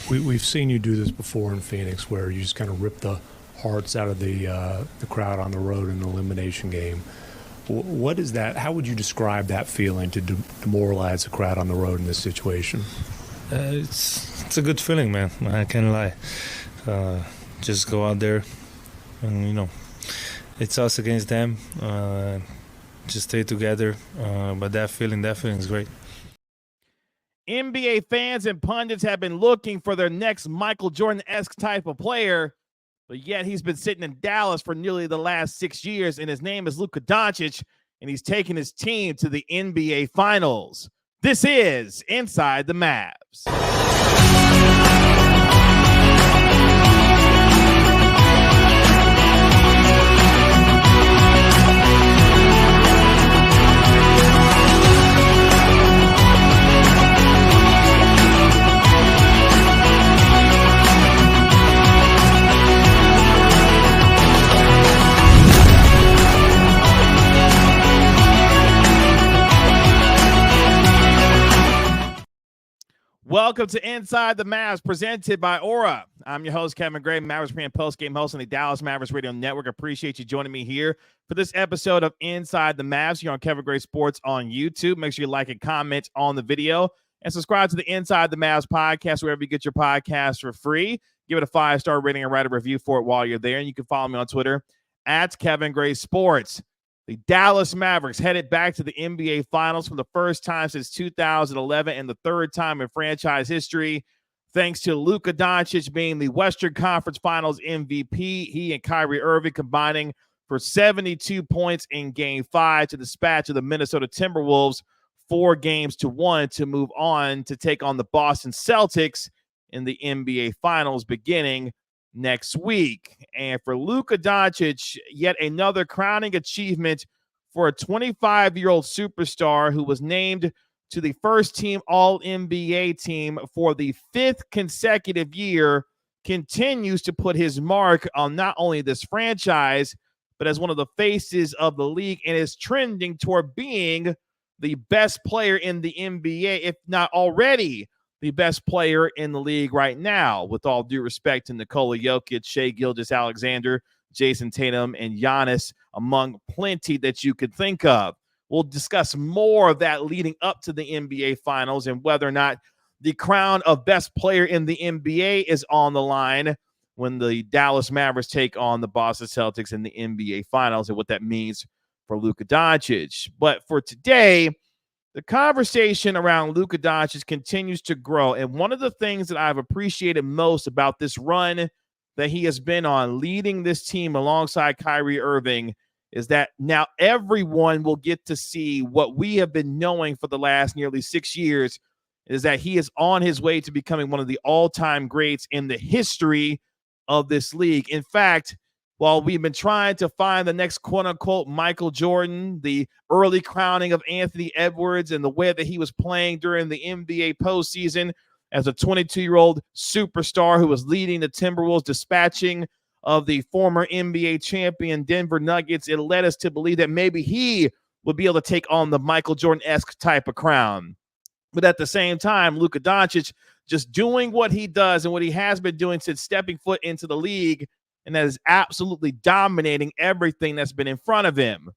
We've seen you do this before in Phoenix, where you just kind of rip the hearts out of the crowd on the road in the elimination game. What is that? How would you describe that feeling to demoralize the crowd on the road in this situation? It's a good feeling, man. I can't lie. Just go out there, and it's us against them. Just stay together. But that feeling is great. NBA fans and pundits have been looking for their next Michael Jordan-esque type of player, but yet he's been sitting in Dallas for nearly the last 6 years, and his name is Luka Doncic, and he's taken his team to the NBA Finals. This is Inside the Mavs. Welcome to Inside the Mavs, presented by Aura. I'm your host, Kevin Gray, Mavericks Pre and post-game host on the Dallas Mavericks Radio Network. Appreciate you joining me here for this episode of Inside the Mavs here on Kevin Gray Sports on YouTube. Make sure you like and comment on the video and subscribe to the Inside the Mavs podcast wherever you get your podcasts for free. Give it a 5-star rating and write a review for it while you're there. And you can follow me on Twitter at Kevin Gray Sports. The Dallas Mavericks headed back to the NBA Finals for the first time since 2011 and the third time in franchise history, thanks to Luka Doncic being the Western Conference Finals MVP. He and Kyrie Irving combining for 72 points in Game 5 to dispatch of the Minnesota Timberwolves 4-1 to move on to take on the Boston Celtics in the NBA Finals beginning next week. And for Luka Doncic, yet another crowning achievement for a 25-year-old superstar who was named to the first team All-NBA team for the 5th consecutive year, continues to put his mark on not only this franchise, but as one of the faces of the league, and is trending toward being the best player in the NBA, if not already the best player in the league right now, with all due respect to Nikola Jokic, Shai Gilgeous-Alexander, Jason Tatum, and Giannis, among plenty that you could think of. We'll discuss more of that leading up to the NBA Finals and whether or not the crown of best player in the NBA is on the line when the Dallas Mavericks take on the Boston Celtics in the NBA Finals and what that means for Luka Doncic. But for today, the conversation around Luka Doncic continues to grow, and one of the things that I've appreciated most about this run that he has been on, leading this team alongside Kyrie Irving, is that now everyone will get to see what we have been knowing for the last nearly 6 years, is that he is on his way to becoming one of the all-time greats in the history of this league. In fact, while we've been trying to find the next quote-unquote Michael Jordan, the early crowning of Anthony Edwards, and the way that he was playing during the NBA postseason as a 22-year-old superstar who was leading the Timberwolves, dispatching of the former NBA champion Denver Nuggets, it led us to believe that maybe he would be able to take on the Michael Jordan-esque type of crown. But at the same time, Luka Doncic just doing what he does and what he has been doing since stepping foot into the league, and that is absolutely dominating everything that's been in front of him.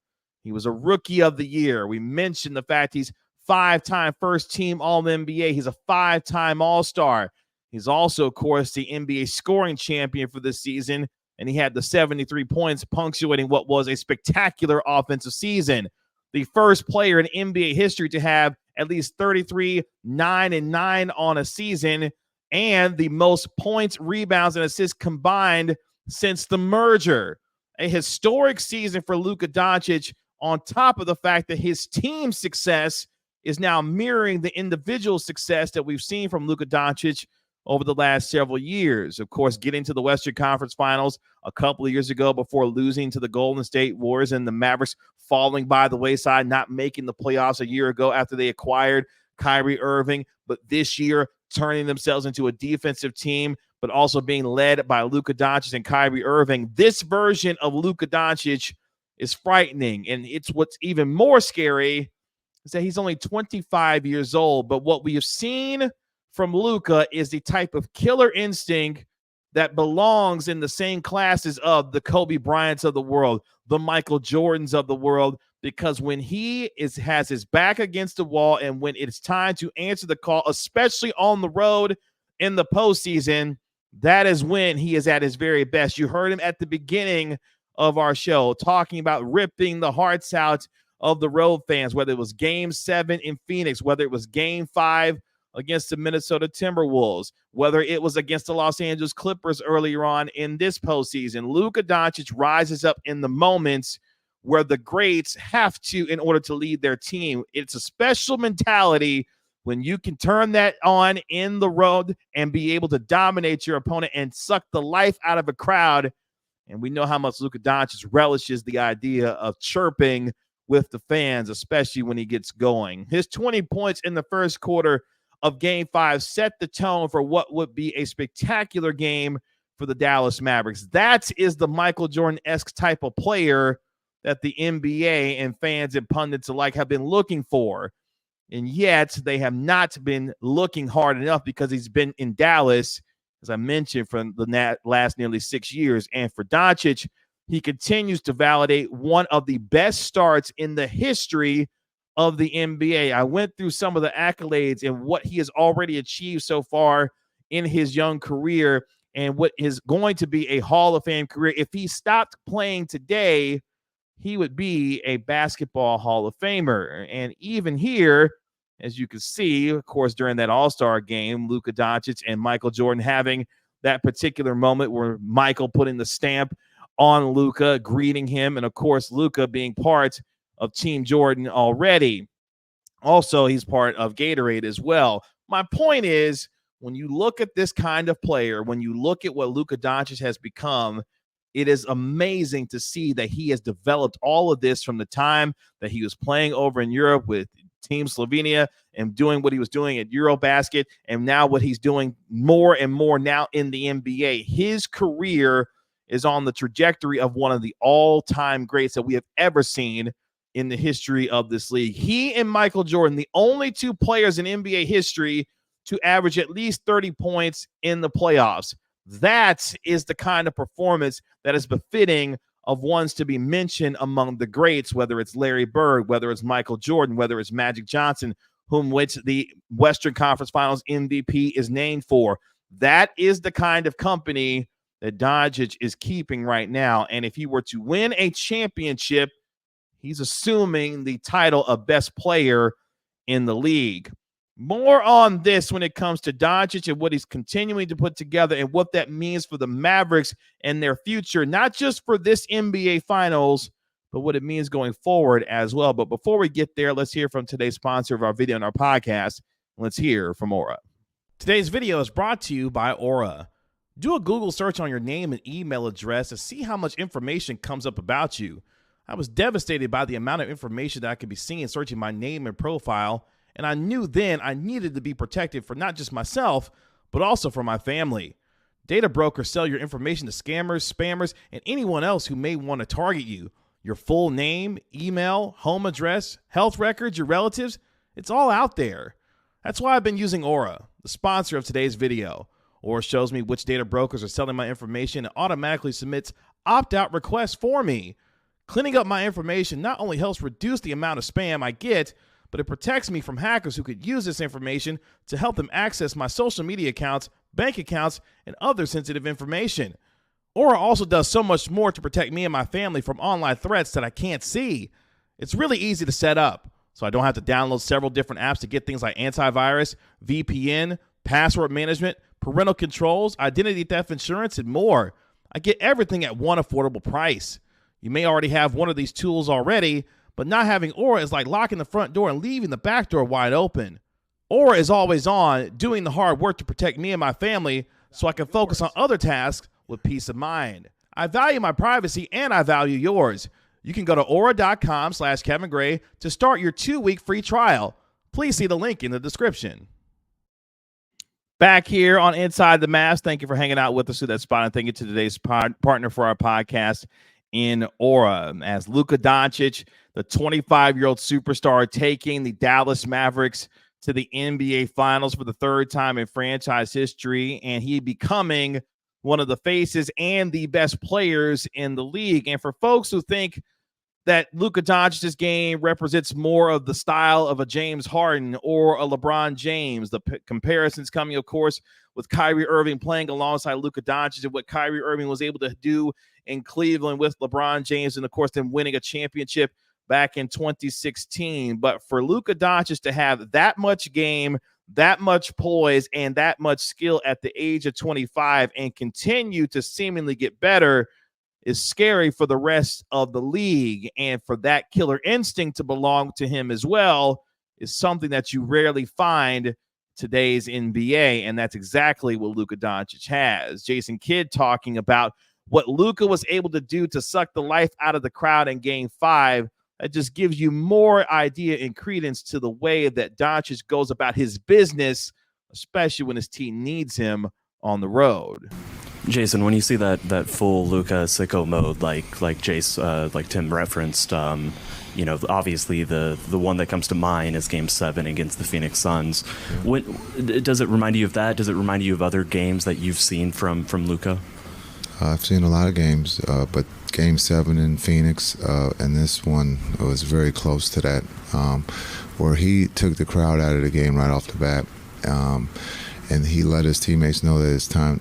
He was a Rookie of the Year. We mentioned the fact he's 5-time first-team All-NBA. He's a 5-time All-Star. He's also, of course, the NBA scoring champion for this season, and he had the 73 points punctuating what was a spectacular offensive season. The first player in NBA history to have at least 33, 9, and 9 on a season, and the most points, rebounds, and assists combined since the merger. A historic season for Luka Doncic, on top of the fact that his team's success is now mirroring the individual success that we've seen from Luka Doncic over the last several years. Of course, getting to the Western Conference Finals a couple of years ago before losing to the Golden State Warriors, and the Mavericks falling by the wayside, not making the playoffs a year ago after they acquired Kyrie Irving, but this year turning themselves into a defensive team, but also being led by Luka Doncic and Kyrie Irving. This version of Luka Doncic is frightening, and it's what's even more scary is that he's only 25 years old, but what we have seen from Luka is the type of killer instinct that belongs in the same classes of the Kobe Bryants of the world, the Michael Jordans of the world, because when he has his back against the wall and when it's time to answer the call, especially on the road in the postseason, that is when he is at his very best. You heard him at the beginning of our show talking about ripping the hearts out of the road fans, whether it was Game 7 in Phoenix, whether it was Game 5 against the Minnesota Timberwolves, whether it was against the Los Angeles Clippers earlier on in this postseason. Luka Doncic rises up in the moments where the greats have to in order to lead their team. It's a special mentality when you can turn that on in the road and be able to dominate your opponent and suck the life out of a crowd. And we know how much Luka Doncic relishes the idea of chirping with the fans, especially when he gets going. His 20 points in the first quarter of Game 5 set the tone for what would be a spectacular game for the Dallas Mavericks. That is the Michael Jordan-esque type of player that the NBA and fans and pundits alike have been looking for. And yet they have not been looking hard enough because he's been in Dallas, as I mentioned, for the last nearly 6 years. And for Dončić, he continues to validate one of the best starts in the history of the NBA. I went through some of the accolades and what he has already achieved so far in his young career and what is going to be a Hall of Fame career. If he stopped playing today, he would be a basketball Hall of Famer. And even here, as you can see, of course, during that All-Star game, Luka Doncic and Michael Jordan having that particular moment where Michael putting the stamp on Luka, greeting him, and of course, Luka being part of Team Jordan already. Also, he's part of Gatorade as well. My point is, when you look at this kind of player, when you look at what Luka Doncic has become, it is amazing to see that he has developed all of this from the time that he was playing over in Europe with Team Slovenia and doing what he was doing at Eurobasket, and now what he's doing more and more now in the NBA. His career is on the trajectory of one of the all-time greats that we have ever seen in the history of this league. He and Michael Jordan, the only two players in NBA history to average at least 30 points in the playoffs. That is the kind of performance that is befitting of ones to be mentioned among the greats, whether it's Larry Bird, whether it's Michael Jordan, whether it's Magic Johnson, which the Western Conference Finals MVP is named for. That is the kind of company that Dončić is keeping right now. And if he were to win a championship, he's assuming the title of best player in the league. More on this when it comes to Dončić and what he's continuing to put together and what that means for the Mavericks and their future, not just for this NBA Finals, but what it means going forward as well. But before we get there, let's hear from today's sponsor of our video and our podcast. Let's hear from Aura. Today's video is brought to you by Aura. Do a Google search on your name and email address to see how much information comes up about you. I was devastated by the amount of information that I could be seeing searching my name and profile, and I knew then I needed to be protected for not just myself, but also for my family. Data brokers sell your information to scammers, spammers, and anyone else who may want to target you. Your full name, email, home address, health records, your relatives, it's all out there. That's why I've been using Aura, the sponsor of today's video. Aura shows me which data brokers are selling my information and automatically submits opt-out requests for me. Cleaning up my information not only helps reduce the amount of spam I get, but it protects me from hackers who could use this information to help them access my social media accounts, bank accounts, and other sensitive information. Aura also does so much more to protect me and my family from online threats that I can't see. It's really easy to set up, so I don't have to download several different apps to get things like antivirus, VPN, password management, parental controls, identity theft insurance, and more. I get everything at one affordable price. You may already have one of these tools already, but not having Aura is like locking the front door and leaving the back door wide open. Aura is always on, doing the hard work to protect me and my family so I can focus on other tasks with peace of mind. I value my privacy and I value yours. You can go to aura.com/Kevin Gray to start your 2-week free trial. Please see the link in the description. Back here on Inside the Mavs, thank you for hanging out with us through that spot, and thank you to today's partner for our podcast in Aura. As Luka Doncic, the 25-year-old superstar, taking the Dallas Mavericks to the NBA Finals for the third time in franchise history, and he becoming one of the faces and the best players in the league. And for folks who think that Luka Doncic's game represents more of the style of a James Harden or a LeBron James, the comparisons coming, of course, with Kyrie Irving playing alongside Luka Doncic and what Kyrie Irving was able to do in Cleveland with LeBron James, and of course, them winning a championship back in 2016. But for Luka Doncic to have that much game, that much poise, and that much skill at the age of 25 and continue to seemingly get better is scary for the rest of the league. And for that killer instinct to belong to him as well is something that you rarely find today's NBA, and that's exactly what Luka Doncic has. Jason Kidd talking about what Luka was able to do to suck the life out of the crowd in Game 5. That just gives you more idea and credence to the way that Dončić goes about his business, especially when his team needs him on the road. Jason, when you see that full Luka sicko mode, like Tim referenced, obviously the one that comes to mind is Game 7 against the Phoenix Suns. Does it remind you of that? Does it remind you of other games that you've seen from Luka? I've seen a lot of games, but Game 7 in Phoenix, and this one was very close to that, where he took the crowd out of the game right off the bat, and he let his teammates know that it's time,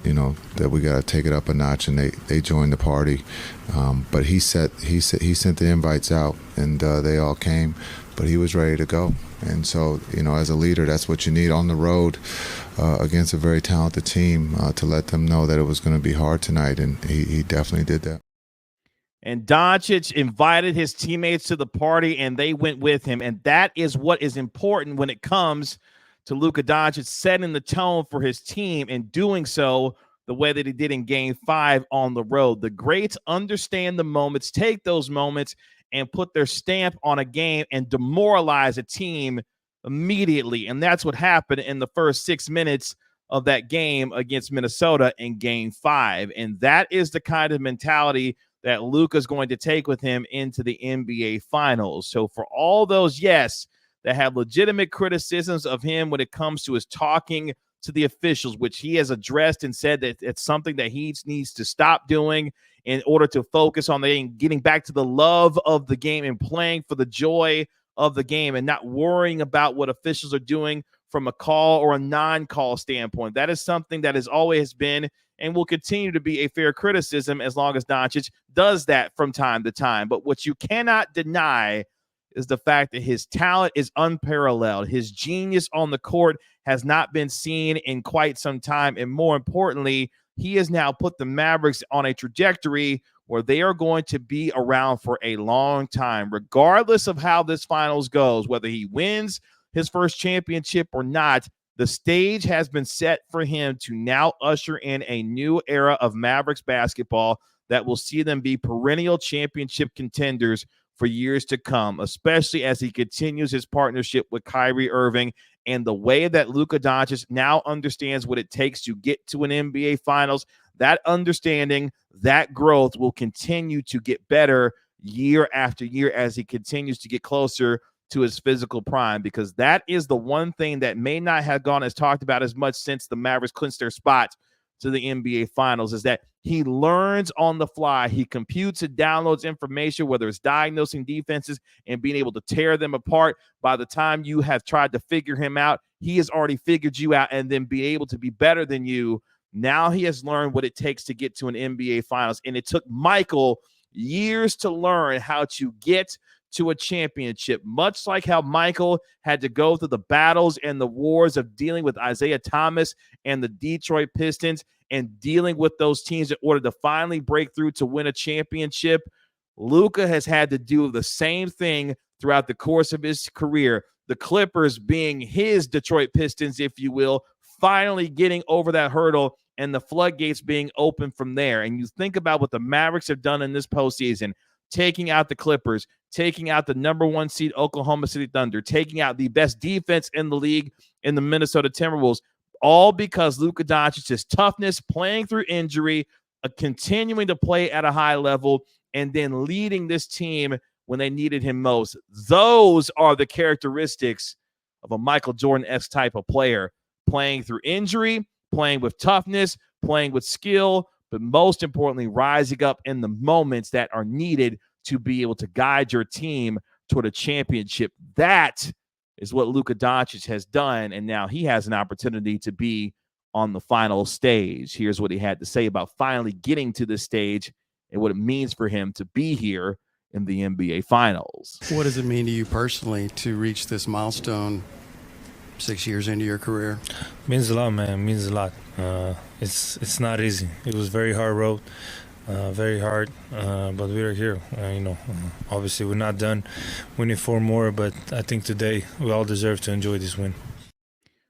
that we got to take it up a notch, and they joined the party. But he sent the invites out, and they all came, but he was ready to go. And so, as a leader, that's what you need on the road against a very talented team, to let them know that it was going to be hard tonight, and he definitely did that. And Dončić invited his teammates to the party, and they went with him. And that is what is important when it comes to Luka Doncic setting the tone for his team and doing so the way that he did in Game 5 on the road. The greats understand the moments, take those moments, and put their stamp on a game and demoralize a team immediately. And that's what happened in the first 6 minutes of that game against Minnesota in Game 5. And that is the kind of mentality that Luka's going to take with him into the NBA Finals. So for all those, yes, that have legitimate criticisms of him when it comes to his talking to the officials, which he has addressed and said that it's something that he needs to stop doing in order to focus on getting back to the love of the game and playing for the joy of the game and not worrying about what officials are doing from a call or a non-call standpoint. That is something that has always been and will continue to be a fair criticism as long as Dončić does that from time to time. But what you cannot deny is the fact that his talent is unparalleled. His genius on the court has not been seen in quite some time. And more importantly, he has now put the Mavericks on a trajectory where they are going to be around for a long time, regardless of how this finals goes, whether he wins his first championship or not. The stage has been set for him to now usher in a new era of Mavericks basketball that will see them be perennial championship contenders for years to come, especially as he continues his partnership with Kyrie Irving and the way that Luka Doncic now understands what it takes to get to an NBA Finals. That understanding, that growth will continue to get better year after year as he continues to get closer to his physical prime, because that is the one thing that may not have gone as talked about as much since the Mavericks clinched their spot to the NBA Finals, is that he learns on the fly. He computes and downloads information, whether it's diagnosing defenses and being able to tear them apart. By the time you have tried to figure him out, he has already figured you out and then be able to be better than you. Now he has learned what it takes to get to an NBA Finals. And it took Michael years to learn how to get to a championship, much like how Michael had to go through the battles and the wars of dealing with Isaiah Thomas and the Detroit Pistons and dealing with those teams in order to finally break through to win a championship. Luka has had to do the same thing throughout the course of his career. The Clippers being his Detroit Pistons, if you will, finally getting over that hurdle and the floodgates being open from there. And you think about what the Mavericks have done in this postseason, taking out the Clippers, taking out the number 1 seed Oklahoma City Thunder, taking out the best defense in the league in the Minnesota Timberwolves, all because Luka Doncic's toughness, playing through injury, continuing to play at a high level, and then leading this team when they needed him most. Those are the characteristics of a Michael Jordan-esque type of player, playing through injury, playing with toughness, playing with skill, but most importantly, rising up in the moments that are needed to be able to guide your team toward a championship. That is what Luka Doncic has done, and now he has an opportunity to be on the final stage. Here's what he had to say about finally getting to this stage and what it means for him to be here in the NBA Finals. What does it mean to you personally to reach this milestone 6 years into your career? Means a lot, man. It means a lot. It's not easy. It was very hard road, very hard, but we're here. Obviously we're not done. We need 4 more, but I think today we all deserve to enjoy this win.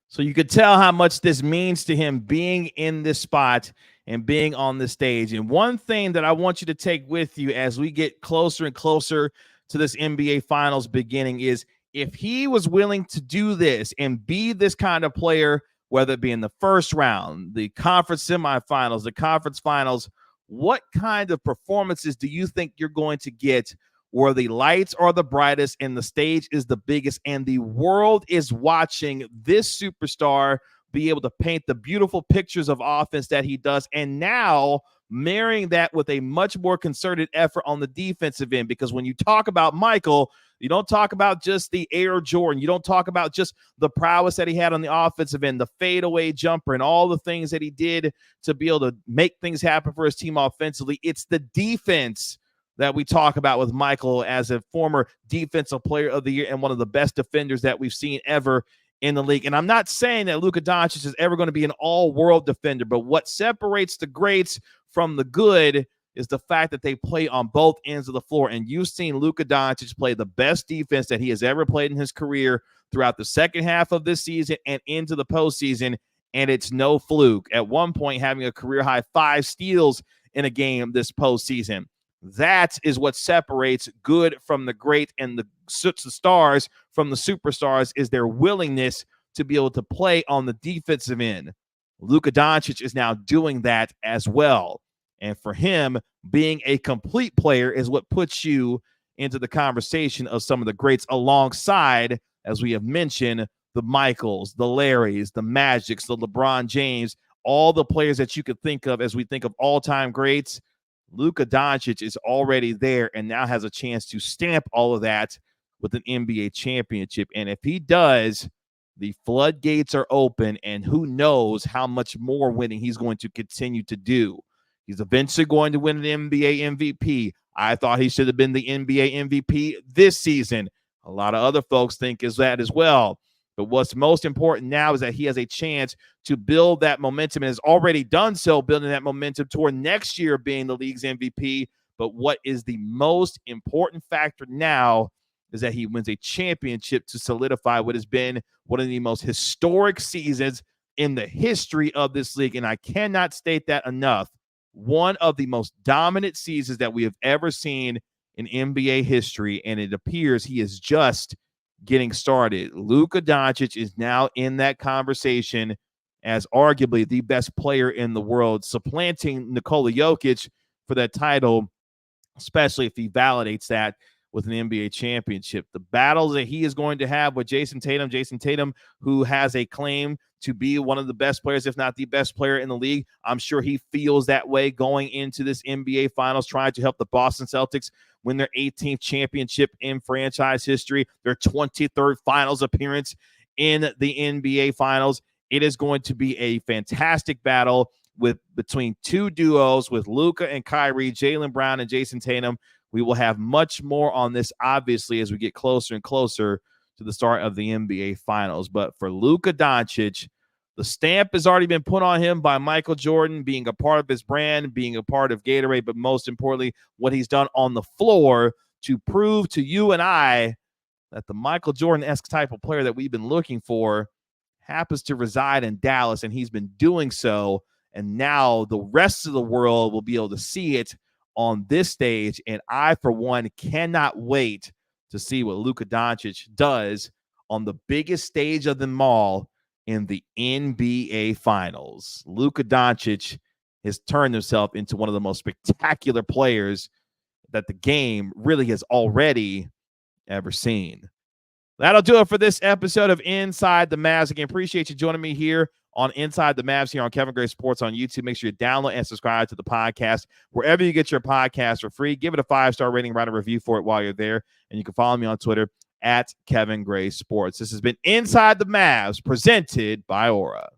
So you could tell how much this means to him being in this spot and being on the stage. And one thing that I want you to take with you as we get closer and closer to this NBA Finals beginning is if he was willing to do this and be this kind of player, whether it be in the first round, the conference semifinals, the conference finals, what kind of performances do you think you're going to get where the lights are the brightest and the stage is the biggest and the world is watching this superstar be able to paint the beautiful pictures of offense that he does, and now marrying that with a much more concerted effort on the defensive end? Because when you talk about Michael, you don't talk about just the Air Jordan. You don't talk about just the prowess that he had on the offensive end, the fadeaway jumper, and all the things that he did to be able to make things happen for his team offensively. It's the defense that we talk about with Michael as a former defensive player of the year and one of the best defenders that we've seen ever in the league. And I'm not saying that Luka Doncic is ever going to be an all-world defender, but what separates the greats from the good is the fact that they play on both ends of the floor. And you've seen Luka Doncic play the best defense that he has ever played in his career throughout the second half of this season and into the postseason, and it's no fluke. At one point, having a career-high 5 steals in a game this postseason. That is what separates good from the great and the stars from the superstars, is their willingness to be able to play on the defensive end. Luka Doncic is now doing that as well. And for him, being a complete player is what puts you into the conversation of some of the greats alongside, as we have mentioned, the Michaels, the Larrys, the Magics, the LeBron James, all the players that you could think of as we think of all-time greats. Luka Doncic is already there and now has a chance to stamp all of that with an NBA championship. And if he does, the floodgates are open, and who knows how much more winning he's going to continue to do. He's eventually going to win an NBA MVP. I thought he should have been the NBA MVP this season. A lot of other folks think is that as well. But what's most important now is that he has a chance to build that momentum and has already done so, building that momentum toward next year being the league's MVP. But what is the most important factor now is that he wins a championship to solidify what has been one of the most historic seasons in the history of this league. And I cannot state that enough. One of the most dominant seasons that we have ever seen in NBA history, and it appears he is just getting started. Luka Doncic is now in that conversation as arguably the best player in the world, supplanting Nikola Jokic for that title, especially if he validates that with an NBA championship. The battles that he is going to have with Jason Tatum, who has a claim to be one of the best players, if not the best player in the league. I'm sure he feels that way going into this NBA Finals, trying to help the Boston Celtics win their 18th championship in franchise history, their 23rd Finals appearance in the NBA Finals. It is going to be a fantastic battle between two duos with Luka and Kyrie, Jaylen Brown and Jason Tatum. We will have much more on this, obviously, as we get closer and closer to the start of the NBA Finals. But for Luka Doncic, the stamp has already been put on him by Michael Jordan, being a part of his brand, being a part of Gatorade, but most importantly, what he's done on the floor to prove to you and I that the Michael Jordan-esque type of player that we've been looking for happens to reside in Dallas, and he's been doing so. And now the rest of the world will be able to see it on this stage. And I, for one, cannot wait to see what Luka Doncic does on the biggest stage of them all in the NBA Finals. Luka Doncic has turned himself into one of the most spectacular players that the game really has already ever seen. That'll do it for this episode of Inside the Mavs. Again, appreciate you joining me here on Inside the Mavs here on Kevin Gray Sports on YouTube. Make sure you download and subscribe to the podcast wherever you get your podcasts for free. Give it a 5-star rating, write a review for it while you're there. And you can follow me on Twitter at Kevin Gray Sports. This has been Inside the Mavs, presented by Aura.